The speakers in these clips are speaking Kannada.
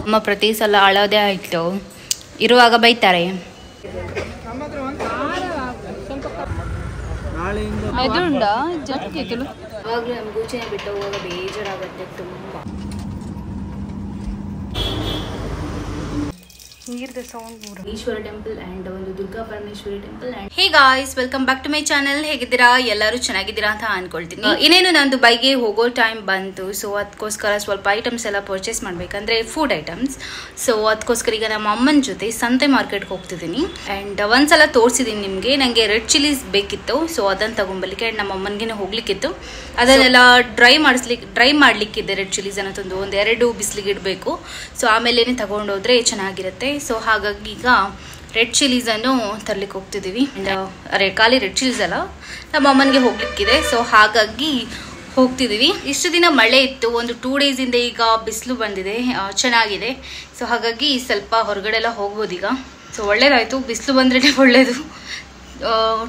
ಅಮ್ಮ ಪ್ರತಿ ಸಲ ಅಳೋದೇ ಆಯ್ತು, ಇರುವಾಗ ಬೈತಾರೆ. ಅವಾಗಲೂ ನಮ್ಗೆ ಊಚನೆ ಬಿಟ್ಟು ಹೋಗುವಾಗ ಬೇಜಾರಾಗುತ್ತೆ ತುಂಬ. ಈಶ್ವರ ಟೆಂಪಲ್ ಅಂಡ್ ಒಂದು Durga Parameshwari temple. Hey guys, welcome back to my channel. ಹೇಗಿದ್ದೀರಾ? ಎಲ್ಲರೂ ಚೆನ್ನಾಗಿದ್ದೀರಾ ಅಂತ ಅನ್ಕೊಳ್ತೀನಿ. ಇನ್ನೇನು ನಾನು ದುಬೈಗೆ ಹೋಗೋ ಟೈಮ್ ಬಂತು. ಸೊ ಅದಕ್ಕೋಸ್ಕರ ಸ್ವಲ್ಪ ಐಟಮ್ಸ್ ಎಲ್ಲ ಪರ್ಚೇಸ್ ಮಾಡ್ಬೇಕಂದ್ರೆ ಫುಡ್ ಐಟಮ್ಸ್. ಸೊ ಅದಕ್ಕೋಸ್ಕರ ಈಗ ನಮ್ಮ ಅಮ್ಮನ ಜೊತೆ ಸಂತೆ ಮಾರ್ಕೆಟ್ಗೆ ಹೋಗ್ತಿದ್ದೀನಿ. ಅಂಡ್ ಒಂದ್ಸಲ ತೋರಿಸಿದ್ದೀನಿ ನಿಮಗೆ. ನನಗೆ ರೆಡ್ ಚಿಲ್ಲೀಸ್ ಬೇಕಿತ್ತು, ಸೊ ಅದನ್ನು ತಗೊಂಡ್ಬರ್ಲಿಕ್ಕೆ. ಅಂಡ್ ನಮ್ಮ ಅಮ್ಮನಿಗೆ ಹೋಗ್ಲಿಕ್ಕಿತ್ತು, ಅದನ್ನೆಲ್ಲ ಡ್ರೈ ಮಾಡ್ಲಿಕ್ಕಿದೆ. ರೆಡ್ ಚಿಲ್ಲೀಸ್ ಅನ್ನೋದೊಂದು 2 ಬಿಸಿಲಿಗೆ ಇಡಬೇಕು. ಸೊ ಆಮೇಲೆ ತಗೊಂಡೋದ್ರೆ ಚೆನ್ನಾಗಿರುತ್ತೆ. ಸೊ ಹಾಗಾಗಿ ಈಗ ರೆಡ್ ಚಿಲ್ಲೀಸನ್ನು ತರ್ಲಿಕ್ಕೆ ಹೋಗ್ತಿದ್ದೀವಿ. ಖಾಲಿ ರೆಡ್ ಚಿಲ್ಲೀಸ್ ಅಲ್ಲ, ನಮ್ಮ ಅಮ್ಮನಿಗೆ ಹೋಗ್ಲಿಕ್ಕಿದೆ. ಸೊ ಹಾಗಾಗಿ ಹೋಗ್ತಿದ್ದೀವಿ. ಇಷ್ಟು ದಿನ ಮಳೆ ಇತ್ತು, ಒಂದು 2 ಡೇಸಿಂದ ಈಗ ಬಿಸಿಲು ಬಂದಿದೆ, ಚೆನ್ನಾಗಿದೆ. ಸೊ ಹಾಗಾಗಿ ಸ್ವಲ್ಪ ಹೊರಗಡೆ ಎಲ್ಲ ಹೋಗ್ಬೋದು ಈಗ. ಸೊ ಒಳ್ಳೇದಾಯಿತು, ಬಿಸಿಲು ಬಂದ್ರೇ ಒಳ್ಳೇದು.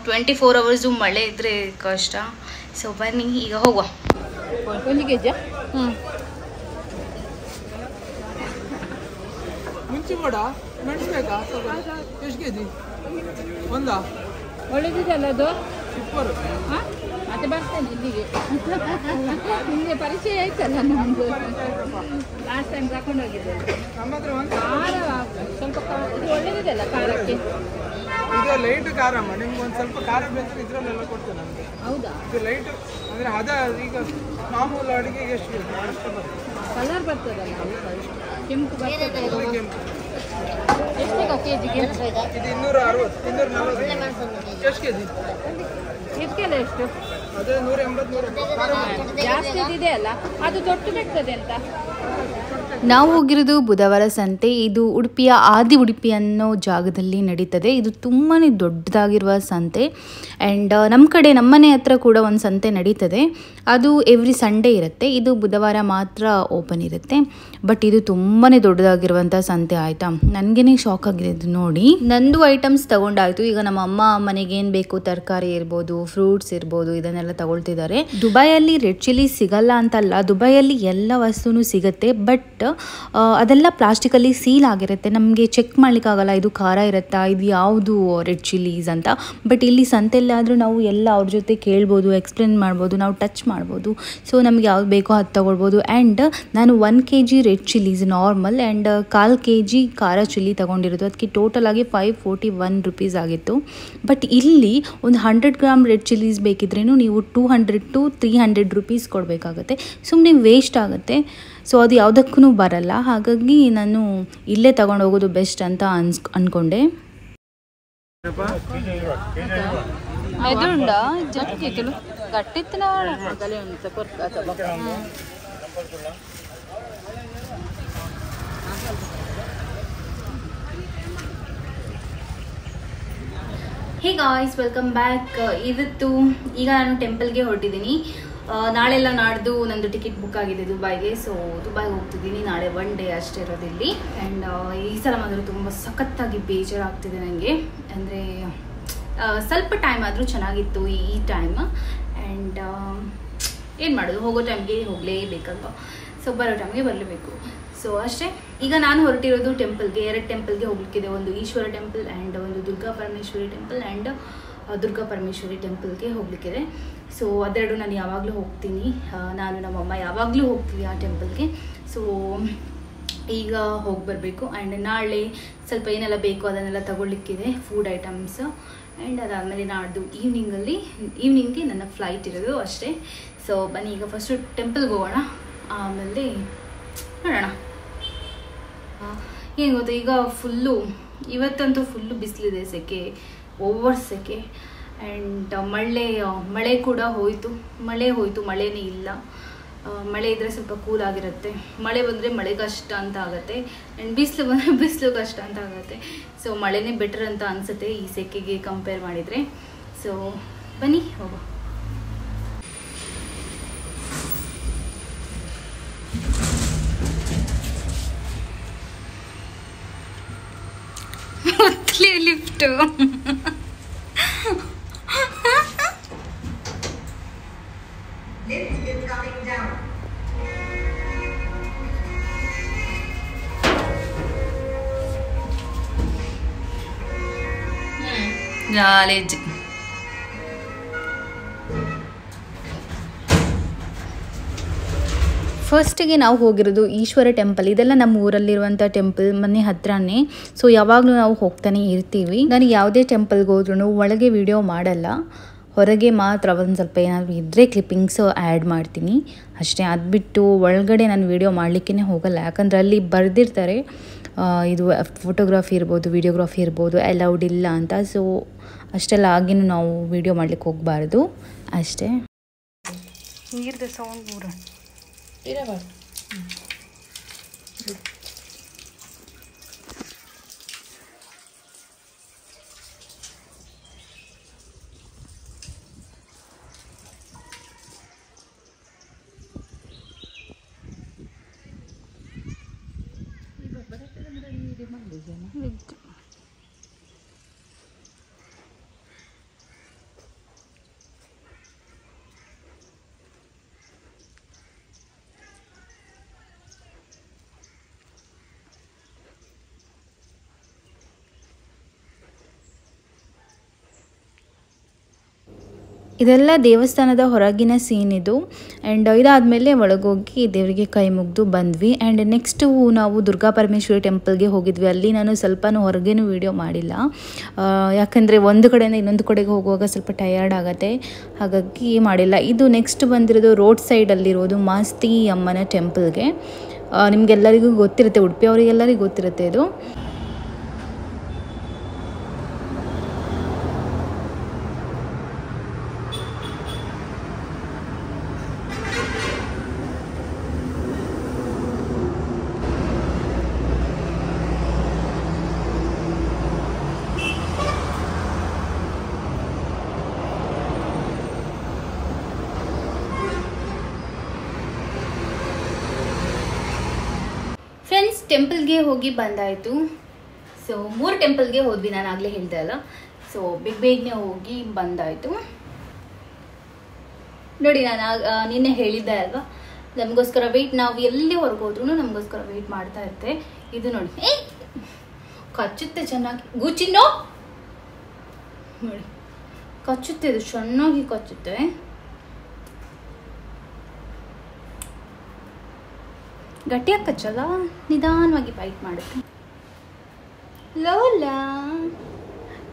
24 hours ಮಳೆ ಇದ್ರೆ ಕಷ್ಟ. ಸೊ ಬನ್ನಿ ಈಗ ಹೋಗುವ. ಒಳ್ಳೆದಿದೆಯಲ್ಲ ಅದು, ಮತ್ತೆ ಬರ್ತೇನೆ ಇಲ್ಲಿಗೆ. ನಿಮಗೆ ಪರಿಚಯ ಆಯ್ತಲ್ಲ ನಮ್ದು, ಲಾಸ್ಟ್ ಟೈಮ್ ತಗೊಂಡು ಹೋಗಿದ್ದೆ. ಖಾರ ಸ್ವಲ್ಪ ಇದು ಒಳ್ಳೆದಿದೆಯಲ್ಲ ಖಾರಕ್ಕೆ. ಇದು ಲೈಟ್ ಖಾರಮ್ಮ, ನಿಮ್ಗೆ ಒಂದು ಸ್ವಲ್ಪ ಖಾರ ಬೇಕಾದ್ರೆ ಇದರಲ್ಲೆಲ್ಲ ಕೊಡ್ತೇನೆ ನಮಗೆ. ಹೌದಾ? ಇದು ಲೈಟ್ ಅಂದರೆ ಅದ ಈಗ ಮಾಮೂಲು ಅಡುಗೆಗೆ ಎಷ್ಟು ಕಲರ್ ಬರ್ತದಲ್ಲ, ಕೆಂಪು ಬರ್ತದೆ. ಎಷ್ಟು ಕೆಜಿಗೆ? ಇದು 260, 240. ಎಷ್ಟು ಕೆಜಿ? ಇದಕ್ಕೆಲ್ಲ ಎಷ್ಟು? ಅದೇ 180. ಜಾಸ್ತಿ ಇದೆ ಅಲ್ಲ, ಅದು ದೊಡ್ಡ ಬೆಟ್ಟದೆ ಅಂತ. ನಾವು ಹೋಗಿರೋದು ಬುಧವಾರ ಸಂತೆ. ಇದು ಉಡುಪಿಯ ಆದಿ ಉಡುಪಿ ಅನ್ನೋ ಜಾಗದಲ್ಲಿ ನಡೀತದೆ. ಇದು ತುಂಬಾ ದೊಡ್ಡದಾಗಿರುವ ಸಂತೆ. ಆ್ಯಂಡ್ ನಮ್ಮ ಕಡೆ ನಮ್ಮನೆ ಹತ್ರ ಕೂಡ ಒಂದು ಸಂತೆ ನಡೀತದೆ. ಅದು ಎವ್ರಿ ಸಂಡೇ ಇರುತ್ತೆ. ಇದು ಬುಧವಾರ ಮಾತ್ರ ಓಪನ್ ಇರುತ್ತೆ. ಬಟ್ ಇದು ತುಂಬಾ ದೊಡ್ಡದಾಗಿರುವಂಥ ಸಂತೆ ಆಯಿತಾ. ನನಗೇ ಶಾಕ್ ಆಗಿದೆ ಇದು ನೋಡಿ. ನಂದು ಐಟಮ್ಸ್ ತೊಗೊಂಡಾಯಿತು. ಈಗ ನಮ್ಮ ಅಮ್ಮ ಮನೆಗೆ ಏನು ಬೇಕು, ತರಕಾರಿ ಇರ್ಬೋದು, ಫ್ರೂಟ್ಸ್ ಇರ್ಬೋದು, ಇದನ್ನೆಲ್ಲ ತಗೊಳ್ತಿದ್ದಾರೆ. ದುಬೈಯಲ್ಲಿ ರೆಡ್ ಚಿಲ್ಲಿ ಸಿಗಲ್ಲ ಅಂತಲ್ಲ, ದುಬೈಯಲ್ಲಿ ಎಲ್ಲ ವಸ್ತುನೂ ಸಿಗುತ್ತೆ. ಬಟ್ ಅದೆಲ್ಲ ಪ್ಲಾಸ್ಟಿಕಲ್ಲಿ ಸೀಲ್ ಆಗಿರುತ್ತೆ. ನಮಗೆ ಚೆಕ್ ಮಾಡ್ಲಿಕ್ಕಾಗಲ್ಲ ಇದು ಖಾರ ಇರುತ್ತಾ, ಇದು ಯಾವುದು ರೆಡ್ ಚಿಲ್ಲೀಸ್ ಅಂತ. ಬಟ್ ಇಲ್ಲಿ ಸಂತೆಯಲ್ಲಿ ಆದರೂ ನಾವು ಎಲ್ಲ ಅವ್ರ ಜೊತೆ ಕೇಳ್ಬೋದು, ಎಕ್ಸ್ಪ್ಲೇನ್ ಮಾಡ್ಬೋದು, ನಾವು ಟಚ್ ಮಾಡ್ಬೋದು. ಸೊ ನಮ್ಗೆ ಯಾವ್ದು ಬೇಕೋ ಅದು ತೊಗೊಳ್ಬೋದು. ಆ್ಯಂಡ್ ನಾನು 1 kg red chillies normal and 1/4 kg ಖಾರ ಚಿಲ್ಲಿ ತೊಗೊಂಡಿರೋದು. ಅದಕ್ಕೆ ಟೋಟಲ್ ಆಗಿ 541 rupees ಆಗಿತ್ತು. ಬಟ್ ಇಲ್ಲಿ ಒಂದು 100 ಗ್ರಾಮ್ ರೆಡ್ ಚಿಲ್ಲೀಸ್ ಬೇಕಿದ್ರೇನು ನೀವು 200 to 300 rupees ಕೊಡಬೇಕಾಗತ್ತೆ. ಸುಮ್ಮನೆ ವೇಸ್ಟ್ ಆಗುತ್ತೆ. ಸೊ ಅದು ಯಾವುದಕ್ಕೂ ಬರಲ್ಲ. ಹಾಗಾಗಿ ನಾನು ಇಲ್ಲೇ ತಗೊಂಡು ಹೋಗೋದು ಬೆಸ್ಟ್ ಅಂತ ಅಂದ್ಕೊಂಡೆ. ಮೆದುಂಡ ಜಟ್ಟಿತ್ತು ಗಟ್ಟಿತ್ತಿನ ಹೇ ಗಾಯ್ಸ್, ವೆಲ್ಕಮ್ ಬ್ಯಾಕ್. ಇವತ್ತು ಈಗ ನಾನು ಟೆಂಪಲ್ಗೆ ಹೊರಟಿದ್ದೀನಿ. ನಾಳೆಲ್ಲ ನಾಡ್ದು ನಂದು ಟಿಕೆಟ್ ಬುಕ್ ಆಗಿದೆ ದುಬೈಗೆ. ಸೊ ದುಬೈಗೆ ಹೋಗ್ತಿದ್ದೀನಿ. ನಾಳೆ 1 day ಅಷ್ಟೇ ಇರೋದಿಲ್ಲಿ. ಆ್ಯಂಡ್ ಈ ಸಲ ಮಾತ್ರ ತುಂಬ ಸಖತ್ತಾಗಿ ಬೇಜಾರಾಗ್ತಿದೆ ನನಗೆ. ಅಂದರೆ ಸ್ವಲ್ಪ ಟೈಮ್ ಆದರೂ ಚೆನ್ನಾಗಿತ್ತು ಈ ಟೈಮ್. ಆ್ಯಂಡ್ ಏನು ಮಾಡೋದು, ಹೋಗೋ ಟೈಮ್ಗೆ ಹೋಗಲೇಬೇಕಲ್ವ. ಸೊ ಬರೋ ಟೈಮ್ಗೆ ಬರಲೇಬೇಕು. ಸೊ ಅಷ್ಟೇ. ಈಗ ನಾನು ಹೊರಟಿರೋದು ಟೆಂಪಲ್ಗೆ. 2 ಟೆಂಪಲ್ಗೆ ಹೋಗ್ಲಿಕ್ಕಿದೆ. ಒಂದು ಈಶ್ವರ ಟೆಂಪಲ್ ಆ್ಯಂಡ್ ಒಂದು ದುರ್ಗಾ ಪರಮೇಶ್ವರಿ ಟೆಂಪಲ್ ಆ್ಯಂಡ್ ದುರ್ಗಾ ಪರಮೇಶ್ವರಿ ಟೆಂಪಲ್ಗೆ ಹೋಗ್ಲಿಕ್ಕಿದೆ. ಸೊ ಅದೆರಡು ನಾನು ಯಾವಾಗಲೂ ಹೋಗ್ತೀನಿ. ನಾನು ನಮ್ಮಮ್ಮ ಯಾವಾಗಲೂ ಹೋಗ್ತೀವಿ ಆ ಟೆಂಪಲ್ಗೆ. ಸೊ ಈಗ ಹೋಗಿ ಬರಬೇಕು. ಆ್ಯಂಡ್ ನಾಳೆ ಸ್ವಲ್ಪ ಏನೆಲ್ಲ ಬೇಕು ಅದನ್ನೆಲ್ಲ ತಗೊಳ್ಲಿಕ್ಕಿದೆ, ಫುಡ್ ಐಟಮ್ಸ್. ಆ್ಯಂಡ್ ಅದಾದಮೇಲೆ ನಾಡ್ದು ಈವ್ನಿಂಗ್ಗೆ ನನ್ನ ಫ್ಲೈಟ್ ಇರೋದು ಅಷ್ಟೇ. ಸೊ ಬನ್ನಿ ಈಗ ಫಸ್ಟು ಟೆಂಪಲ್ಗೆ ಹೋಗೋಣ, ಆಮೇಲೆ ನೋಡೋಣ. ಏನು ಗೊತ್ತಾ, ಈಗ ಇವತ್ತಂತೂ ಫುಲ್ಲು ಬಿಸಿಲಿದೆ, ಸೆಕೆ, ಓವರ್ ಸೆಕೆ. ಆ್ಯಂಡ್ ಮಳೆ ಕೂಡ ಹೋಯಿತು, ಮಳೆನೇ ಇಲ್ಲ. ಮಳೆ ಇದ್ದರೆ ಸ್ವಲ್ಪ ಕೂಲ್ ಆಗಿರುತ್ತೆ. ಮಳೆ ಬಂದರೆ ಮಳೆ ಕಷ್ಟ ಅಂತ ಆಗುತ್ತೆ. ಆ್ಯಂಡ್ ಬಿಸಿಲು ಬಂದರೆ ಬಿಸಿಲು ಕಷ್ಟ ಅಂತ ಆಗುತ್ತೆ. ಸೊ ಮಳೆನೇ ಬೆಟರ್ ಅಂತ ಅನಿಸುತ್ತೆ ಈ ಸೆಕೆಗೆ ಕಂಪೇರ್ ಮಾಡಿದರೆ. ಸೊ ಬನ್ನಿ ಹೋಗೋ. Lift knowledge. ಫಸ್ಟಿಗೆ ನಾವು ಹೋಗಿರೋದು ಈಶ್ವರ ಟೆಂಪಲ್. ಇದೆಲ್ಲ ನಮ್ಮ ಊರಲ್ಲಿರುವಂಥ ಟೆಂಪಲ್, ಮನೆ ಹತ್ರನೇ. ಸೊ ಯಾವಾಗಲೂ ನಾವು ಹೋಗ್ತಾನೆ ಇರ್ತೀವಿ. ನಾನು ಯಾವುದೇ ಟೆಂಪಲ್ಗೆ ಹೋದ್ರೂ ಒಳಗೆ ವಿಡಿಯೋ ಮಾಡಲ್ಲ, ಹೊರಗೆ ಮಾತ್ರ ಒಂದು ಸ್ವಲ್ಪ ಏನಾದರೂ ಇದ್ದರೆ ಕ್ಲಿಪ್ಪಿಂಗ್ಸು ಆ್ಯಡ್ ಮಾಡ್ತೀನಿ ಅಷ್ಟೇ. ಅದು ಬಿಟ್ಟು ಒಳಗಡೆ ನಾನು ವಿಡಿಯೋ ಮಾಡಲಿಕ್ಕೇ ಹೋಗಲ್ಲ, ಯಾಕಂದರೆ ಅಲ್ಲಿ ಬರೆದಿರ್ತಾರೆ ಇದು ಫೋಟೋಗ್ರಫಿ ಇರ್ಬೋದು, ವಿಡಿಯೋಗ್ರಫಿ ಇರ್ಬೋದು, ಅಲೌಡ್ ಇಲ್ಲ ಅಂತ. ಸೊ ಅಷ್ಟೆಲ್ಲ ಆಗಿನೂ ನಾವು ವಿಡಿಯೋ ಮಾಡ್ಲಿಕ್ಕೆ ಹೋಗಬಾರ್ದು ಅಷ್ಟೇ. ನೀರ್ದು ಸೌಂಡ್ ಮೂರ ಇದೆಲ್ಲ ದೇವಸ್ಥಾನದ ಹೊರಗಿನ ಸೀನ್ ಇದು. ಆ್ಯಂಡ್ ಇದಾದಮೇಲೆ ಒಳಗೋಗಿ ದೇವರಿಗೆ ಕೈ ಮುಗಿದು ಬಂದ್ವಿ. ಆ್ಯಂಡ್ ನೆಕ್ಸ್ಟು ನಾವು ದುರ್ಗಾ ಪರಮೇಶ್ವರಿ ಟೆಂಪಲ್ಗೆ ಹೋಗಿದ್ವಿ. ಅಲ್ಲಿ ನಾನು ಸ್ವಲ್ಪನೂ ಹೊರಗೇನೂ ವೀಡಿಯೋ ಮಾಡಿಲ್ಲ, ಯಾಕಂದರೆ ಒಂದು ಕಡೆಯಿಂದ ಇನ್ನೊಂದು ಕಡೆಗೆ ಹೋಗುವಾಗ ಸ್ವಲ್ಪ ಟಯರ್ಡ್ ಆಗುತ್ತೆ, ಹಾಗಾಗಿ ಮಾಡಿಲ್ಲ. ಇದು ನೆಕ್ಸ್ಟ್ ಬಂದಿರೋದು ರೋಡ್ ಸೈಡಲ್ಲಿರೋದು ಮಾಸ್ತಿ ಅಮ್ಮನ ಟೆಂಪಲ್ಗೆ. ನಿಮಗೆಲ್ಲರಿಗೂ ಗೊತ್ತಿರುತ್ತೆ, ಉಡುಪಿ ಅವರಿಗೆಲ್ಲರಿಗೂ ಗೊತ್ತಿರುತ್ತೆ ಇದು. ಫ್ರೆಂಡ್ಸ್, ಟೆಂಪಲ್ಗೆ ಹೋಗಿ ಬಂದಾಯಿತು. ಸೊ 3 ಟೆಂಪಲ್ಗೆ ಹೋದ್ವಿ, ನಾನು ಆಗಲೇ ಹೇಳಿದೆ ಅಲ್ಲ. ಸೊ ಬೇಗನೆ ಹೋಗಿ ಬಂದಾಯಿತು. ನೋಡಿ, ನಾನು ನಿನ್ನೆ ಹೇಳಿದ್ದೆ ಅಲ್ವಾ, ನಮಗೋಸ್ಕರ ವೆಯ್ಟ್, ನಾವು ಎಲ್ಲಿ ಹೊರಗೆ ಹೋದ್ರೂ ನಮಗೋಸ್ಕರ ವೆಯ್ಟ್ ಮಾಡ್ತಾ ಇರ್ತೆ. ಇದು ನೋಡಿ, ಕಚ್ಚುತ್ತೆ ಚೆನ್ನಾಗಿ. ಗೂಚಿನೋ ನೋಡಿ, ಕಚ್ಚುತ್ತೆ, ಇದು ಚೆನ್ನಾಗಿ ಕಚ್ಚುತ್ತೆ. ಗಟ್ಟಿಯಾಗಿ ಕಚ್ಚಲ್ಲ, ನಿಧಾನವಾಗಿ ಬೈಟ್ ಮಾಡುತ್ತೆ. ಲೋಲಾ,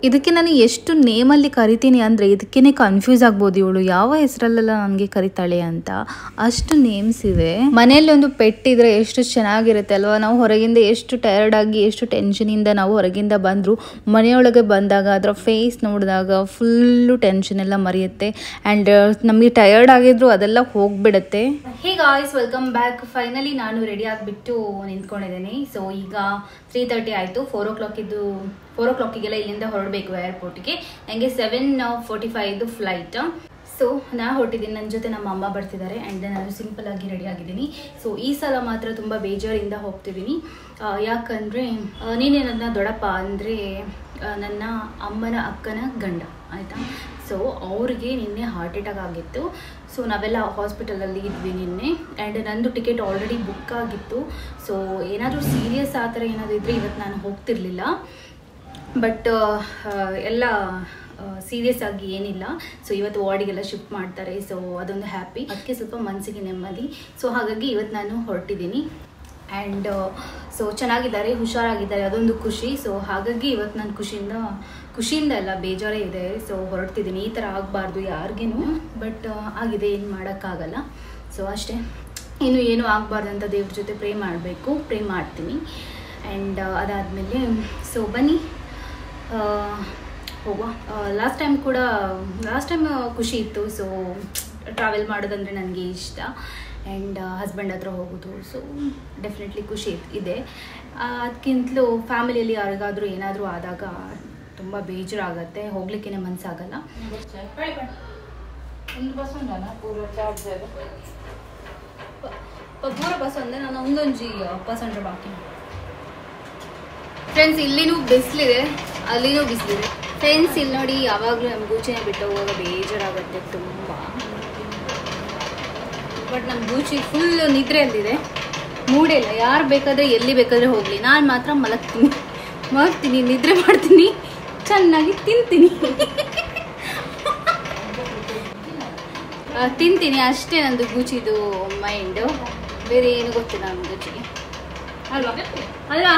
ಇದಕ್ಕೆ ನಾನು ಎಷ್ಟು ನೇಮಲ್ಲಿ ಕರಿತೀನಿ ಅಂದರೆ ಇದಕ್ಕೇ ಕನ್ಫ್ಯೂಸ್ ಆಗ್ಬೋದು, ಇವಳು ಯಾವ ಹೆಸರಲ್ಲೆಲ್ಲ ನನಗೆ ಕರಿತಾಳೆ ಅಂತ. ಅಷ್ಟು ನೇಮ್ಸ್ ಇದೆ. ಮನೆಯಲ್ಲಿ ಒಂದು ಪೆಟ್ ಇದ್ರೆ ಎಷ್ಟು ಚೆನ್ನಾಗಿರುತ್ತೆ ಅಲ್ವಾ. ನಾವು ಹೊರಗಿಂದ ಎಷ್ಟು ಟಯರ್ಡ್ ಆಗಿ, ಎಷ್ಟು ಟೆನ್ಷನಿಂದ ನಾವು ಹೊರಗಿಂದ ಬಂದರೂ ಮನೆಯೊಳಗೆ ಬಂದಾಗ ಅದರ ಫೇಸ್ ನೋಡಿದಾಗ ಫುಲ್ಲು ಟೆನ್ಷನ್ ಎಲ್ಲ ಮರೆಯುತ್ತೆ. ಆ್ಯಂಡ್ ನಮಗೆ ಟಯರ್ಡ್ ಆಗಿದ್ರು ಅದೆಲ್ಲ ಹೋಗ್ಬಿಡುತ್ತೆ. Hey guys, welcome back. Finally ನಾನು ರೆಡಿ ಆಗಿಬಿಟ್ಟು ನಿಂತ್ಕೊಂಡಿದ್ದೀನಿ. ಸೊ ಈಗ 3:30 ಆಯಿತು. 4 o'clock ಇಲ್ಲಿಂದ ಹೊರಡಬೇಕು ಏರ್ಪೋರ್ಟ್ಗೆ. ನನಗೆ 7:45 ಫ್ಲೈಟ್. ಸೊ ನಾನು ಹೊರಟಿದ್ದೀನಿ, ನನ್ನ ಜೊತೆ ನಮ್ಮ ಅಮ್ಮ ಬರ್ತಿದ್ದಾರೆ. ಆ್ಯಂಡ್ ನಾನು ಸಿಂಪಲಾಗಿ ರೆಡಿ ಆಗಿದ್ದೀನಿ. ಸೊ ಈ ಸಲ ಮಾತ್ರ ತುಂಬ ಬೇಜಾರಿಂದ ಹೋಗ್ತಿದ್ದೀನಿ, ಯಾಕಂದರೆ ನೀನೇ ನನ್ನ ದೊಡ್ಡಪ್ಪ ಅಂದರೆ ನನ್ನ ಅಮ್ಮನ ಅಕ್ಕನ ಗಂಡ, ಆಯಿತಾ. ಸೊ ಅವ್ರಿಗೆ ನಿನ್ನೆ ಹಾರ್ಟ್ ಅಟ್ಯಾಕ್ ಆಗಿತ್ತು. ಸೊ ನಾವೆಲ್ಲ ಹಾಸ್ಪಿಟಲಲ್ಲಿ ಇದ್ವಿ ನಿನ್ನೆ. ಆ್ಯಂಡ್ ನಂದು ಟಿಕೆಟ್ ಆಲ್ರೆಡಿ ಬುಕ್ ಆಗಿತ್ತು. ಸೊ ಏನಾದರೂ ಸೀರಿಯಸ್ ಆ ಥರ ಏನಾದರೂ ಇದ್ದರೆ ಇವತ್ತು ನಾನು ಹೋಗ್ತಿರ್ಲಿಲ್ಲ. ಬಟ್ ಎಲ್ಲ ಸೀರಿಯಸ್ ಆಗಿ ಏನಿಲ್ಲ. ಸೊ ಇವತ್ತು ವಾರ್ಡಿಗೆಲ್ಲ ಶಿಫ್ಟ್ ಮಾಡ್ತಾರೆ. ಸೊ ಅದೊಂದು ಹ್ಯಾಪಿ, ಅದಕ್ಕೆ ಸ್ವಲ್ಪ ಮನಸ್ಸಿಗೆ ನೆಮ್ಮದಿ. ಸೊ ಹಾಗಾಗಿ ಇವತ್ತು ನಾನು ಹೊರಟಿದ್ದೀನಿ. ಆ್ಯಂಡ್ ಸೊ ಚೆನ್ನಾಗಿದ್ದಾರೆ, ಹುಷಾರಾಗಿದ್ದಾರೆ, ಅದೊಂದು ಖುಷಿ. ಸೊ ಹಾಗಾಗಿ ಇವತ್ತು ನಾನು ಖುಷಿಯಿಂದ ಎಲ್ಲ ಬೇಜಾರೇ ಇದೆ. ಸೊ ಹೊರಡ್ತಿದ್ದೀನಿ. ಈ ಥರ ಆಗಬಾರ್ದು ಯಾರಿಗೇನು, ಬಟ್ ಆಗಿದೆ, ಏನು ಮಾಡೋಕ್ಕಾಗಲ್ಲ. ಸೊ ಅಷ್ಟೇ, ಏನು ಆಗಬಾರ್ದು ಅಂತ ದೇವ್ರ ಜೊತೆ ಪ್ರೇ ಮಾಡಬೇಕು, ಪ್ರೇ ಮಾಡ್ತೀನಿ. ಆ್ಯಂಡ್ ಅದಾದಮೇಲೆ ಸೊ ಬನ್ನಿ ಹೋಗುವ. ಲಾಸ್ಟ್ ಟೈಮ್ ಖುಷಿ ಇತ್ತು. ಸೊ ಟ್ರಾವೆಲ್ ಮಾಡೋದಂದರೆ ನನಗೆ ಇಷ್ಟ. ಆ್ಯಂಡ್ ಹಸ್ಬೆಂಡ್ ಹತ್ರ ಹೋಗೋದು, ಸೊ ಡೆಫಿನೆಟ್ಲಿ ಖುಷಿ ಇದೆ. ಅದಕ್ಕಿಂತಲೂ ಫ್ಯಾಮಿಲಿಯಲ್ಲಿ ಯಾರಿಗಾದರೂ ಏನಾದರೂ ಆದಾಗ ತುಂಬ ಬೇಜಾರಾಗುತ್ತೆ, ಹೋಗ್ಲಿಕ್ಕೇ ಮನಸ್ಸಾಗಲ್ಲ. ಪೂರ ಬಸ್ ಅಂದರೆ ನಾನು ಒಂದೊಂಜಿ ಪರ್ಸೆಂಟ್ ಬಾಕಿ. ಫ್ರೆಂಡ್ಸ್, ಇಲ್ಲಿನೂ ಬಿಸಿಲಿದೆ, ಅಲ್ಲಿನೂ ಬಿಸಿಲಿದೆ. ಫ್ರೆಂಡ್ಸ್, ಇಲ್ಲಿ ನೋಡಿ, ಯಾವಾಗಲೂ ನಮ್ಮ ಗೂಚಿನೇ ಬಿಟ್ಟು ಹೋಗುವಾಗ ಬೇಜಾರಾಗುತ್ತೆ ತುಂಬ. ಬಟ್ ನಮ್ಮ ಗೂಚಿ ಫುಲ್ ನಿದ್ರೆಯಲ್ಲಿದೆ, ಮೂಡೇ ಇಲ್ಲ. ಯಾರು ಬೇಕಾದರೆ ಎಲ್ಲಿ ಬೇಕಾದರೆ ಹೋಗಲಿ, ನಾನು ಮಾತ್ರ ಮಲಗ್ತೀನಿ, ನಿದ್ರೆ ಮಾಡ್ತೀನಿ, ಚೆನ್ನಾಗಿ ತಿಂತೀನಿ ತಿಂತೀನಿ ಅಷ್ಟೇ. ನಂದು ಗುಚಿದು ಮೈಂಡು, ಬೇರೆ ಏನು ಗೊತ್ತಿಲ್ಲ ನನ್ನ ಗುಚಿಗೆ ಅಲ್ವಾ ಅಲ್ವಾ.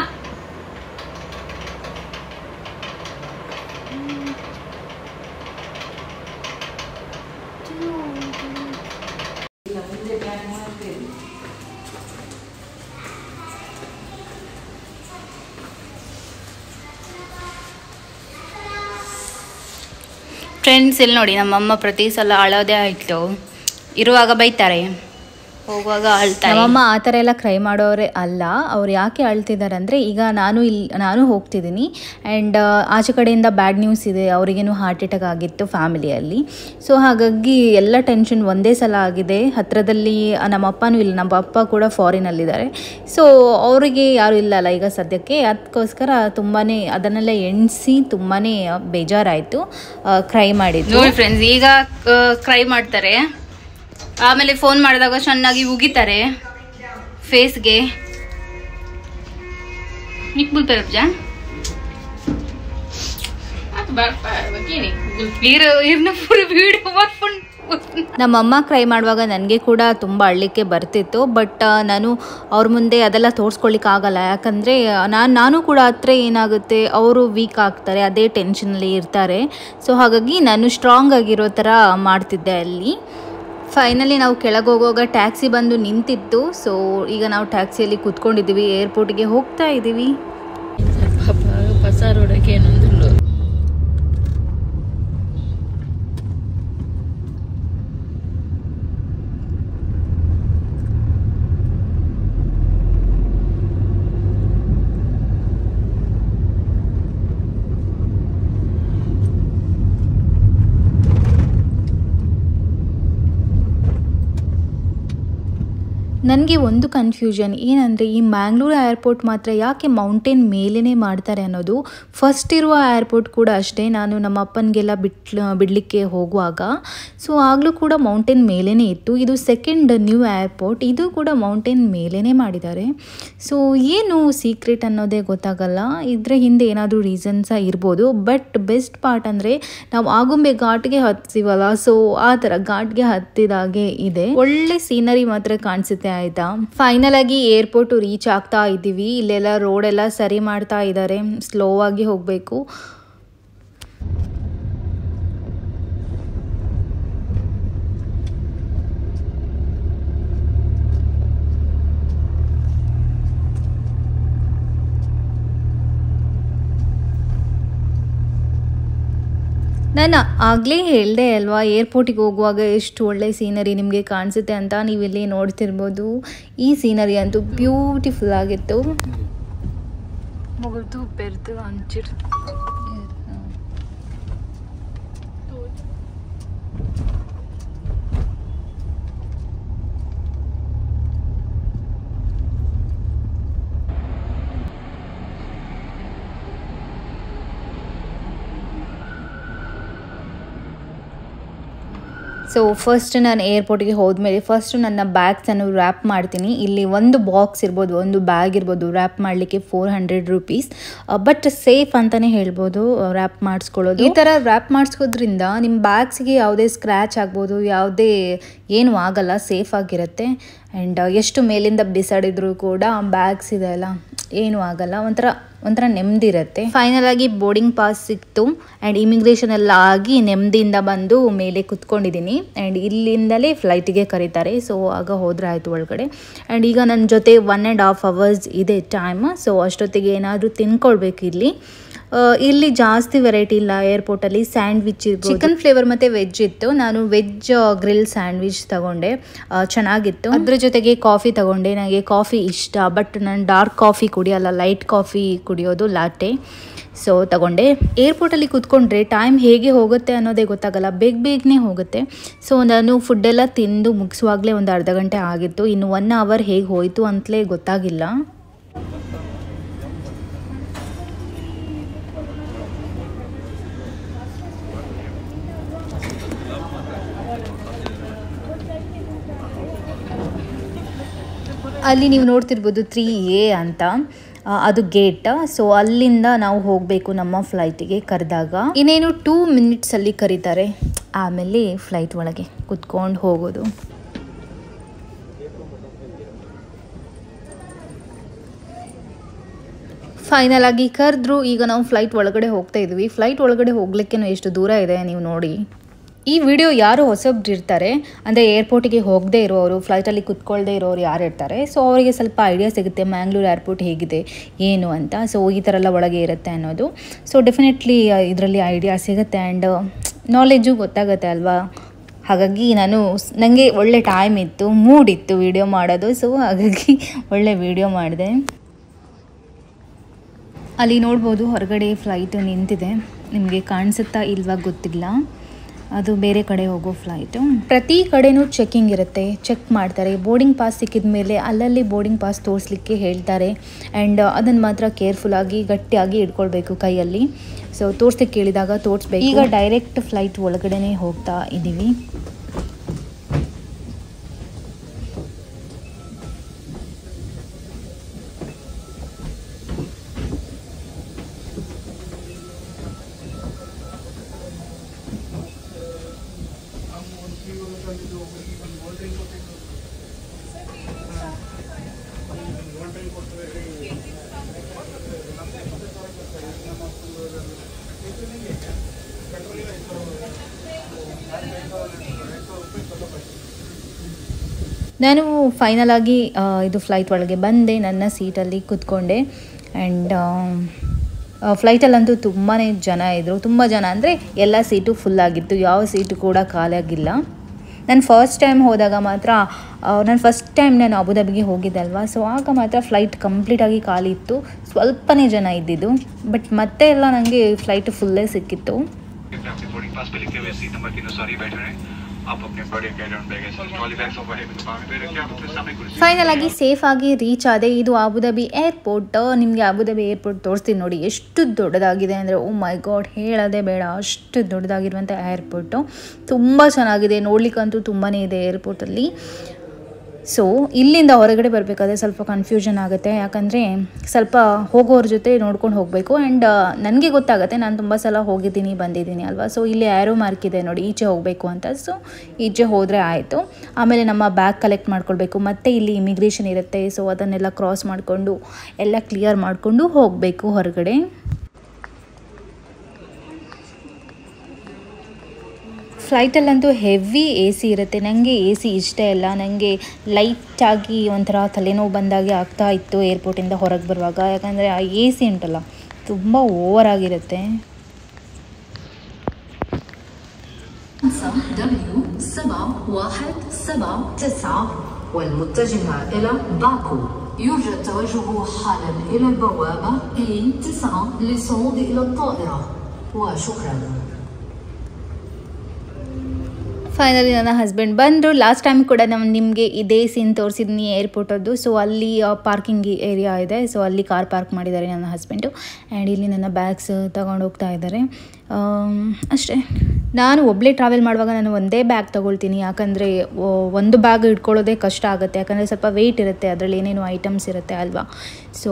ಫ್ರೆಂಡ್ಸ್ ಇಲ್ಲಿ ನೋಡಿ, ನಮ್ಮಮ್ಮ ಪ್ರತಿ ಸಲ ಅಳೋದೇ ಆಯಿತು. ಇರುವಾಗ ಬೈತಾರೆ, ಹೋಗುವಾಗ ಅಳ್ತಾರೆ. ನಮ್ಮಮ್ಮ ಆ ಥರ ಎಲ್ಲ ಕ್ರೈ ಮಾಡೋರೆ ಅಲ್ಲ. ಅವ್ರು ಯಾಕೆ ಅಳ್ತಿದ್ದಾರೆ ಅಂದರೆ, ಈಗ ನಾನು ಹೋಗ್ತಿದ್ದೀನಿ ಆ್ಯಂಡ್ ಆಚೆ ಕಡೆಯಿಂದ ಬ್ಯಾಡ್ ನ್ಯೂಸ್ ಇದೆ, ಅವರಿಗೇನು ಹಾರ್ಟ್ ಅಟ್ಯಾಕ್ ಆಗಿತ್ತು ಫ್ಯಾಮಿಲಿಯಲ್ಲಿ. ಸೊ ಹಾಗಾಗಿ ಎಲ್ಲ ಟೆನ್ಷನ್ ಒಂದೇ ಸಲ ಆಗಿದೆ. ಹತ್ತಿರದಲ್ಲಿ ನಮ್ಮ ಅಪ್ಪನೂ ಇಲ್ಲ, ನಮ್ಮ ಅಪ್ಪ ಕೂಡ ಫಾರಿನಲ್ಲಿದ್ದಾರೆ. ಸೊ ಅವರಿಗೆ ಯಾರೂ ಇಲ್ಲಲ್ಲ ಈಗ ಸದ್ಯಕ್ಕೆ. ಅದಕ್ಕೋಸ್ಕರ ತುಂಬಾ ಅದನ್ನೆಲ್ಲ ಎಣಿಸಿ ತುಂಬಾ ಬೇಜಾರಾಯಿತು, ಕ್ರೈ ಮಾಡಿದ್ದು. ನೋಡಿ ಫ್ರೆಂಡ್ಸ್, ಈಗ ಕ್ರೈ ಮಾಡ್ತಾರೆ, ಆಮೇಲೆ ಫೋನ್ ಮಾಡಿದಾಗ ಚೆನ್ನಾಗಿ ಉಗಿತಾರೆ ಫೇಸ್ಗೆ. ನಮ್ಮಮ್ಮ ಕ್ರೈ ಮಾಡುವಾಗ ನನಗೆ ಕೂಡ ತುಂಬ ಅಳ್ಲಿಕ್ಕೆ ಬರ್ತಿತ್ತು. ಬಟ್ ನಾನು ಅವ್ರ ಮುಂದೆ ಅದೆಲ್ಲ ತೋರಿಸ್ಕೊಳ್ಳಿಕ್ಕೆ ಆಗಲ್ಲ, ಯಾಕಂದರೆ ನಾನು ಕೂಡ ಹತ್ರ ಏನಾಗುತ್ತೆ, ಅವರು ವೀಕ್ ಆಗ್ತಾರೆ, ಅದೇ ಟೆನ್ಷನಲ್ಲಿ ಇರ್ತಾರೆ. ಸೊ ಹಾಗಾಗಿ ನಾನು ಸ್ಟ್ರಾಂಗ್ ಆಗಿರೋ ಥರ ಮಾಡ್ತಿದ್ದೆ ಅಲ್ಲಿ. ಫೈನಲಿ ನಾವು ಕೆಳಗೆ ಹೋಗುವಾಗ ಟ್ಯಾಕ್ಸಿ ಬಂದು ನಿಂತಿತ್ತು. ಸೊ ಈಗ ನಾವು ಟ್ಯಾಕ್ಸಿಯಲ್ಲಿ ಕೂತ್ಕೊಂಡಿದ್ದೀವಿ, ಏರ್ಪೋರ್ಟ್ಗೆ ಹೋಗ್ತಾ ಇದ್ದೀವಿ. ಪಸಾರೋಡಕ್ಕೆ ಏನೊಂದು ನನಗೆ ಒಂದು ಕನ್ಫ್ಯೂಷನ್ ಏನಂದರೆ, ಈ ಮ್ಯಾಂಗ್ಳೂರು ಏರ್ಪೋರ್ಟ್ ಮಾತ್ರ ಯಾಕೆ ಮೌಂಟೇನ್ ಮೇಲೇ ಮಾಡ್ತಾರೆ ಅನ್ನೋದು. ಫಸ್ಟ್ ಇರುವ ಏರ್ಪೋರ್ಟ್ ಕೂಡ ಅಷ್ಟೇ, ನಾನು ನಮ್ಮ ಅಪ್ಪನಿಗೆಲ್ಲ ಬಿಡಲಿಕ್ಕೆ ಹೋಗುವಾಗ ಸೊ ಆಗಲೂ ಕೂಡ ಮೌಂಟೇನ್ ಮೇಲೇ ಇತ್ತು. ಇದು ಸೆಕೆಂಡ್ ನ್ಯೂ ಏರ್ಪೋರ್ಟ್, ಇದು ಕೂಡ ಮೌಂಟೇನ್ ಮೇಲೇ ಮಾಡಿದ್ದಾರೆ. ಸೊ ಏನು ಸೀಕ್ರೆಟ್ ಅನ್ನೋದೇ ಗೊತ್ತಾಗಲ್ಲ. ಇದರ ಹಿಂದೆ ಏನಾದರೂ ರೀಸನ್ಸ ಇರ್ಬೋದು. ಬಟ್ ಬೆಸ್ಟ್ ಪಾರ್ಟ್ ಅಂದರೆ, ನಾವು ಆಗುಂಬೆ ಘಾಟ್ಗೆ ಹತ್ತೀವಲ್ಲ, ಸೊ ಆ ಥರ ಘಾಟ್ಗೆ ಹತ್ತಿದಾಗೆ ಇದೆ. ಒಳ್ಳೆ ಸೀನರಿ ಮಾತ್ರ ಕಾಣಿಸುತ್ತೆ. ಆಯ್ತಾ, ಫೈನಲ್ ಆಗಿ ಏರ್ಪೋರ್ಟ್ ರೀಚ್ ಆಗ್ತಾ ಇದ್ದೀವಿ. ಇಲ್ಲೆಲ್ಲ ರೋಡ್ ಎಲ್ಲ ಸರಿ ಮಾಡ್ತಾ ಇದ್ದಾರೆ, ಸ್ಲೋ ಆಗಿ ಹೋಗಬೇಕು. ನಾನು ಆಗಲೇ ಹೇಳಿದೆ ಅಲ್ವಾ, ಏರ್ಪೋರ್ಟಿಗೆ ಹೋಗುವಾಗ ಎಷ್ಟು ಒಳ್ಳೆ ಸೀನರಿ ನಿಮಗೆ ಕಾಣಿಸುತ್ತೆ ಅಂತ. ನೀವಿಲ್ಲಿ ನೋಡ್ತಿರ್ಬೋದು, ಈ ಸೀನರಿ ಅಂತೂ ಬ್ಯೂಟಿಫುಲ್ ಆಗಿತ್ತು. ಮುಗಿದು ಬೆರ್ದು ಹಂಚಿರ್ ಸೊ ಫಸ್ಟ್ ನಾನು ಏರ್ಪೋರ್ಟಿಗೆ ಹೋದ್ಮೇಲೆ ಫಸ್ಟ್ ನನ್ನ ಬ್ಯಾಗ್ಸನ್ನು ರ್ಯಾಪ್ ಮಾಡ್ತೀನಿ. ಇಲ್ಲಿ ಒಂದು ಬಾಕ್ಸ್ ಇರ್ಬೋದು, ಒಂದು ಬ್ಯಾಗ್ ಇರ್ಬೋದು, ರ್ಯಾಪ್ ಮಾಡಲಿಕ್ಕೆ 400 ರೂಪೀಸ್. ಬಟ್ ಸೇಫ್ ಅಂತಲೇ ಹೇಳ್ಬೋದು ರ್ಯಾಪ್ ಮಾಡಿಸ್ಕೊಳ್ಳೋದು. ಈ ಥರ ರ್ಯಾಪ್ ಮಾಡಿಸ್ಕೋದ್ರಿಂದ ನಿಮ್ಮ ಬ್ಯಾಗ್ಸಿಗೆ ಯಾವುದೇ ಸ್ಕ್ರ್ಯಾಚ್ ಆಗ್ಬೋದು, ಯಾವುದೇ ಏನೂ ಆಗಲ್ಲ, ಸೇಫ್ ಆಗಿರುತ್ತೆ. ಆ್ಯಂಡ್ ಎಷ್ಟು ಮೇಲಿಂದ ಬಿಸಾಡಿದ್ರು ಕೂಡ ಬ್ಯಾಗ್ಸ್ ಇದೆ ಅಲ್ಲ, ಏನೂ ಆಗಲ್ಲ, ಒಂಥರ ನೆಮ್ಮದಿ ಇರುತ್ತೆ. ಫೈನಲ್ ಆಗಿ ಬೋರ್ಡಿಂಗ್ ಪಾಸ್ ಸಿಕ್ತು ಆ್ಯಂಡ್ ಇಮಿಗ್ರೇಷನ್ ಎಲ್ಲ ಆಗಿ ನೆಮ್ಮದಿಯಿಂದ ಬಂದು ಮೇಲೆ ಕುತ್ಕೊಂಡಿದ್ದೀನಿ. ಆ್ಯಂಡ್ ಇಲ್ಲಿಂದಲೇ ಫ್ಲೈಟಿಗೆ ಕರೀತಾರೆ. ಸೊ ಆಗ ಹೋದ್ರೆ ಆಯಿತು ಒಳಗಡೆ. ಆ್ಯಂಡ್ ಈಗ ನನ್ನ ಜೊತೆ 1.5 hours ಇದೆ ಟೈಮ್. ಸೊ ಅಷ್ಟೊತ್ತಿಗೆ ಏನಾದರೂ ತಿನ್ಕೊಳ್ಬೇಕು. ಇಲ್ಲಿ ಜಾಸ್ತಿ ವೆರೈಟಿ ಇಲ್ಲ ಏರ್ಪೋರ್ಟಲ್ಲಿ. ಸ್ಯಾಂಡ್ವಿಚ್ ಇರ್ಬೋದು, ಚಿಕನ್ ಫ್ಲೇವರ್ ಮತ್ತು ವೆಜ್ ಇತ್ತು. ನಾನು ವೆಜ್ ಗ್ರಿಲ್ ಸ್ಯಾಂಡ್ವಿಚ್ ತಗೊಂಡೆ, ಚೆನ್ನಾಗಿತ್ತು. ಅದ್ರ ಜೊತೆಗೆ ಕಾಫಿ ತಗೊಂಡೆ. ನನಗೆ ಕಾಫಿ ಇಷ್ಟ, ಬಟ್ ನಾನು ಡಾರ್ಕ್ ಕಾಫಿ ಕುಡಿಯಲ್ಲ, ಲೈಟ್ ಕಾಫಿ ಕುಡಿಯೋದು, ಲಾಟೆ. ಸೊ ತಗೊಂಡೆ. ಏರ್ಪೋರ್ಟಲ್ಲಿ ಕೂತ್ಕೊಂಡ್ರೆ ಟೈಮ್ ಹೇಗೆ ಹೋಗುತ್ತೆ ಅನ್ನೋದೇ ಗೊತ್ತಾಗಲ್ಲ, ಬೇಗನೆ ಹೋಗುತ್ತೆ. ಸೊ ನಾನು ಫುಡ್ಡೆಲ್ಲ ತಿಂದು ಮುಗಿಸುವಾಗಲೇ ಒಂದು ಅರ್ಧ ಗಂಟೆ ಆಗಿತ್ತು. ಇನ್ನು 1 hour ಹೇಗೆ ಹೋಯಿತು ಅಂತಲೇ ಗೊತ್ತಾಗಿಲ್ಲ. ಅಲ್ಲಿ ನೀವು ನೋಡ್ತಿರ್ಬೋದು 3A ಅಂತ. ಅದು ಗೇಟ್. ಸೊ ಅಲ್ಲಿಂದ ನಾವು ಹೋಗಬೇಕು ನಮ್ಮ ಫ್ಲೈಟಿಗೆ ಕರೆದಾಗ. ಇನ್ನೇನು 2 ಮಿನಿಟ್ಸಲ್ಲಿ ಕರೀತಾರೆ, ಆಮೇಲೆ ಫ್ಲೈಟ್ ಒಳಗೆ ಕುತ್ಕೊಂಡು ಹೋಗೋದು. ಫೈನಲ್ ಆಗಿ ಕರೆದ್ರು. ಈಗ ನಾವು ಫ್ಲೈಟ್ ಒಳಗಡೆ ಹೋಗ್ತಾ ಇದ್ವಿ. ಫ್ಲೈಟ್ ಒಳಗಡೆ ಹೋಗ್ಲಿಕ್ಕೆ ಎಷ್ಟು ದೂರ ಇದೆ ನೀವು ನೋಡಿ. ಈ ವಿಡಿಯೋ ಯಾರು ಹೊಸಬ್ರು ಇರ್ತಾರೆ ಅಂದರೆ ಏರ್ಪೋರ್ಟಿಗೆ ಹೋಗದೇ ಇರೋರು, ಫ್ಲೈಟಲ್ಲಿ ಕುತ್ಕೊಳ್ದೇ ಇರೋರು ಯಾರು ಇರ್ತಾರೆ, ಸೊ ಅವರಿಗೆ ಸ್ವಲ್ಪ ಐಡಿಯಾ ಸಿಗುತ್ತೆ ಮ್ಯಾಂಗ್ಳೂರ್ ಏರ್ಪೋರ್ಟ್ ಹೇಗಿದೆ ಏನು ಅಂತ. ಸೊ ಈ ಥರ ಎಲ್ಲ ಒಳಗೆ ಇರುತ್ತೆ ಅನ್ನೋದು. ಸೊ ಡೆಫಿನೆಟ್ಲಿ ಇದರಲ್ಲಿ ಐಡಿಯಾ ಸಿಗುತ್ತೆ ಆ್ಯಂಡ್ ನಾಲೆಜು ಗೊತ್ತಾಗುತ್ತೆ ಅಲ್ವಾ. ಹಾಗಾಗಿ ನನಗೆ ಒಳ್ಳೆ ಟೈಮ್ ಇತ್ತು, ಮೂಡ್ ಇತ್ತು ವಿಡಿಯೋ ಮಾಡೋದು. ಸೊ ಹಾಗಾಗಿ ಒಳ್ಳೆ ವಿಡಿಯೋ ಮಾಡಿದೆ. ಅಲ್ಲಿ ನೋಡ್ಬೋದು ಹೊರಗಡೆ ಫ್ಲೈಟು ನಿಂತಿದೆ, ನಿಮಗೆ ಕಾಣಿಸುತ್ತಾ ಇಲ್ವಾ ಗೊತ್ತಿಲ್ಲ, ಅದು ಬೇರೆ ಕಡೆ ಹೋಗೋ ಫ್ಲೈಟು. ಪ್ರತಿ ಕಡೆನೂ ಚೆಕ್ಕಿಂಗ್ ಇರುತ್ತೆ, ಚೆಕ್ ಮಾಡ್ತಾರೆ. ಬೋರ್ಡಿಂಗ್ ಪಾಸ್ ಸಿಕ್ಕಿದ ಮೇಲೆ ಅಲ್ಲಲ್ಲಿ ಬೋರ್ಡಿಂಗ್ ಪಾಸ್ ತೋರಿಸ್ಲಿಕ್ಕೆ ಹೇಳ್ತಾರೆ ಆ್ಯಂಡ್ ಅದನ್ನು ಮಾತ್ರ ಕೇರ್ಫುಲ್ಲಾಗಿ ಗಟ್ಟಿಯಾಗಿ ಇಟ್ಕೊಳ್ಬೇಕು ಕೈಯಲ್ಲಿ. ಸೊ ತೋರಿಸ್ಲಿಕ್ಕೆ ಕೇಳಿದಾಗ ತೋರಿಸ್ಬೇಕು. ಈಗ ಡೈರೆಕ್ಟ್ ಫ್ಲೈಟ್ ಒಳಗಡೆ ಹೋಗ್ತಾ ಇದ್ದೀವಿ. ನಾನು ಫೈನಲ್ ಆಗಿ ಇದು ಫ್ಲೈಟ್ ಒಳಗೆ ಬಂದೆ, ನನ್ನ ಸೀಟಲ್ಲಿ ಕೂತ್ಕೊಂಡೆ ಆ್ಯಂಡ್ ಫ್ಲೈಟಲ್ಲಂತೂ ತುಂಬಾ ಜನ ಇದ್ದರು. ತುಂಬ ಜನ ಅಂದರೆ ಎಲ್ಲ ಸೀಟು ಫುಲ್ಲಾಗಿತ್ತು, ಯಾವ ಸೀಟು ಕೂಡ ಖಾಲಿಯಾಗಿಲ್ಲ. ನಾನು ಫಸ್ಟ್ ಟೈಮ್ ಹೋದಾಗ ಮಾತ್ರ ಫಸ್ಟ್ ಟೈಮ್ ನಾನು ಅಬುದಾಬಿಗೆ ಹೋಗಿದ್ದಲ್ವ, ಸೊ ಆಗ ಮಾತ್ರ ಫ್ಲೈಟ್ ಕಂಪ್ಲೀಟಾಗಿ ಖಾಲಿ ಇತ್ತು, ಸ್ವಲ್ಪನೇ ಜನ ಇದ್ದಿದ್ದು. ಬಟ್ ಮತ್ತೆ ಎಲ್ಲ ನನಗೆ ಫ್ಲೈಟ್ ಫುಲ್ಲೇ ಸಿಕ್ಕಿತ್ತು. ಫೈನಲ್ ಆಗಿ ಸೇಫ್ ಆಗಿ ರೀಚ್ ಆದೆ. ಇದು ಅಬುದಾಬಿ ಏರ್ಪೋರ್ಟ್. ನಿಮಗೆ ಅಬುದಾಬಿ ಏರ್ಪೋರ್ಟ್ ತೋರಿಸ್ತೀನಿ ನೋಡಿ, ಎಷ್ಟು ದೊಡ್ಡದಾಗಿದೆ ಅಂದರೆ ಓ ಮೈ ಗಾಡ್, ಹೇಳೋದೇ ಬೇಡ, ಅಷ್ಟು ದೊಡ್ಡದಾಗಿರುವಂಥ ಏರ್ಪೋರ್ಟು. ತುಂಬ ಚೆನ್ನಾಗಿದೆ, ನೋಡ್ಲಿಕ್ಕಂತೂ ತುಂಬಾ ಇದೆ ಏರ್ಪೋರ್ಟಲ್ಲಿ. ಸೊ ಇಲ್ಲಿಂದ ಹೊರಗಡೆ ಬರಬೇಕಾದ್ರೆ ಸ್ವಲ್ಪ ಕನ್ಫ್ಯೂಷನ್ ಆಗುತ್ತೆ, ಯಾಕಂದರೆ ಸ್ವಲ್ಪ ಹೋಗೋರ ಜೊತೆ ನೋಡ್ಕೊಂಡು ಹೋಗಬೇಕು ಆ್ಯಂಡ್ ನನಗೆ ಗೊತ್ತಾಗುತ್ತೆ, ನಾನು ತುಂಬ ಸಲ ಹೋಗಿದ್ದೀನಿ ಬಂದಿದ್ದೀನಿ ಅಲ್ವಾ. ಸೊ ಇಲ್ಲಿ ಆ್ಯರೋ ಮಾರ್ಕ್ ಇದೆ ನೋಡಿ, ಈಚೆ ಹೋಗಬೇಕು ಅಂತ. ಸೊ ಈಚೆ ಹೋದರೆ ಆಯಿತು. ಆಮೇಲೆ ನಮ್ಮ ಬ್ಯಾಗ್ ಕಲೆಕ್ಟ್ ಮಾಡ್ಕೊಳ್ಬೇಕು, ಮತ್ತು ಇಲ್ಲಿ ಇಮಿಗ್ರೇಷನ್ ಇರುತ್ತೆ. ಸೊ ಅದನ್ನೆಲ್ಲ ಕ್ರಾಸ್ ಮಾಡಿಕೊಂಡು ಎಲ್ಲ ಕ್ಲಿಯರ್ ಮಾಡಿಕೊಂಡು ಹೋಗಬೇಕು ಹೊರಗಡೆ. ಫ್ಲೈಟಲ್ಲಂತೂ ಹೆವಿ ಎ ಸಿ ಇರುತ್ತೆ. ನನಗೆ ಎ ಸಿ ಇಷ್ಟ ಇಲ್ಲ, ನನಗೆ ಲೈಟಾಗಿ ಒಂಥರ ತಲೆನೋವು ಬಂದಾಗೆ ಆಗ್ತಾ ಇತ್ತು ಏರ್ಪೋರ್ಟಿಂದ ಹೊರಗೆ ಬರುವಾಗ. ಯಾಕಂದರೆ ಆ ಎ ಸಿ ಉಂಟಲ್ಲ ತುಂಬ ಓವರ್ ಆಗಿರುತ್ತೆ. والمتجهة إلى باكو يرجى التوجه حالا إلى البوابة A9 للصعود إلى الطائرة وشكرا. ಫೈನಲಿ ನನ್ನ ಹಸ್ಬೆಂಡ್ ಬಂದರು. ಲಾಸ್ಟ್ ಟೈಮ್ ಕೂಡ ನಾನು ನಿಮಗೆ ಇದೇ ಸೀನ್ ತೋರಿಸಿದ್ನಿ ಏರ್ಪೋರ್ಟದ್ದು. ಸೊ ಅಲ್ಲಿ ಪಾರ್ಕಿಂಗ್ ಏರಿಯಾ ಇದೆ, ಸೊ ಅಲ್ಲಿ ಕಾರ್ ಪಾರ್ಕ್ ಮಾಡಿದ್ದಾರೆ ನನ್ನ ಹಸ್ಬೆಂಡು ಆ್ಯಂಡ್ ಇಲ್ಲಿ ನನ್ನ ಬ್ಯಾಗ್ಸ್ ತಗೊಂಡು ಹೋಗ್ತಾ ಇದ್ದಾರೆ. ಅಷ್ಟೇ. ನಾನು ಒಬ್ಬಳೇ ಟ್ರಾವೆಲ್ ಮಾಡುವಾಗ ನಾನು ಒಂದೇ ಬ್ಯಾಗ್ ತೊಗೊಳ್ತೀನಿ, ಯಾಕಂದರೆ ಒಂದು ಬ್ಯಾಗ್ ಇಟ್ಕೊಳ್ಳೋದೇ ಕಷ್ಟ ಆಗುತ್ತೆ, ಯಾಕಂದರೆ ಸ್ವಲ್ಪ ವೆಯ್ಟ್ ಇರುತ್ತೆ, ಅದರಲ್ಲಿ ಏನೇನು ಐಟಮ್ಸ್ ಇರುತ್ತೆ ಅಲ್ವಾ. ಸೊ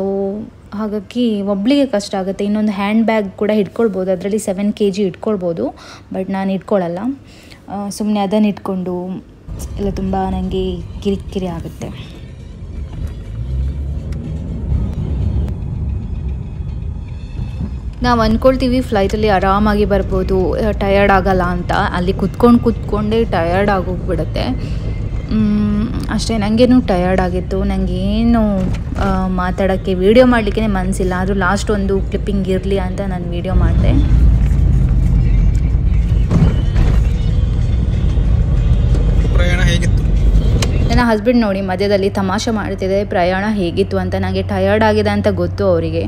ಹಾಗಾಗಿ ಒಬ್ಬಳಿಗೆ ಕಷ್ಟ ಆಗುತ್ತೆ. ಇನ್ನೊಂದು ಹ್ಯಾಂಡ್ ಬ್ಯಾಗ್ ಕೂಡ ಇಟ್ಕೊಳ್ಬೋದು, ಅದರಲ್ಲಿ 7 kg ಇಟ್ಕೊಳ್ಬೋದು, ಬಟ್ ನಾನು ಇಟ್ಕೊಳ್ಳಲ್ಲ. ಸುಮ್ಮನೆ ಅದನ್ನು ಇಟ್ಕೊಂಡು ಎಲ್ಲ ತುಂಬ ನನಗೆ ಕಿರಿಕಿರಿ ಆಗುತ್ತೆ. ನಾವು ಅಂದ್ಕೊಳ್ತೀವಿ ಫ್ಲೈಟಲ್ಲಿ ಆರಾಮಾಗಿ ಬರ್ಬೋದು, ಟಯರ್ಡ್ ಆಗಲ್ಲ ಅಂತ. ಅಲ್ಲಿ ಕುತ್ಕೊಂಡೇ ಟಯರ್ಡ್ ಆಗೋಗ್ಬಿಡುತ್ತೆ. ಅಷ್ಟೇ, ನನಗೇನು ಟಯರ್ಡ್ ಆಗಿತ್ತು. ನನಗೇನು ಮಾತಾಡೋಕ್ಕೆ ವೀಡಿಯೋ ಮಾಡಲಿಕ್ಕೆ ಮನಸ್ಸಿಲ್ಲ. ಆದರೂ ಲಾಸ್ಟ್ ಒಂದು ಕ್ಲಿಪ್ಪಿಂಗ್ ಇರಲಿ ಅಂತ ನಾನು ವೀಡಿಯೋ ಮಾಡಿದೆ. ಪ್ರಯಾಣ ಹೇಗಿತ್ತು? ನನ್ನ ಹಸ್ಬೆಂಡ್ ನೋಡಿ ಮಧ್ಯದಲ್ಲಿ ತಮಾಷೆ ಮಾಡ್ತಿದೆ ಪ್ರಯಾಣ ಹೇಗಿತ್ತು ಅಂತ. ನನಗೆ ಟಯರ್ಡ್ ಆಗಿದೆ ಅಂತ ಗೊತ್ತು ಅವರಿಗೆ,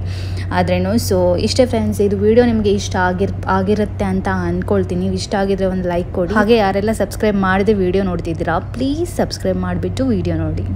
ಆದ್ರೇನು. ಸೊ ಇಷ್ಟೇ ಫ್ರೆಂಡ್ಸ್, ಇದು ವಿಡಿಯೋ ನಿಮಗೆ ಇಷ್ಟ ಆಗಿರುತ್ತೆ ಅಂತ ಅಂದ್ಕೊಳ್ತೀನಿ. ಇಷ್ಟ ಆಗಿದ್ರೆ ಒಂದು ಲೈಕ್ ಕೊಡಿ. ಹಾಗೆ ಯಾರೆಲ್ಲ ಸಬ್ಸ್ಕ್ರೈಬ್ ಮಾಡದೆ ವಿಡಿಯೋ ನೋಡ್ತಿದ್ದೀರಾ, ಪ್ಲೀಸ್ ಸಬ್ಸ್ಕ್ರೈಬ್ ಮಾಡಿಬಿಟ್ಟು ವಿಡಿಯೋ ನೋಡಿ.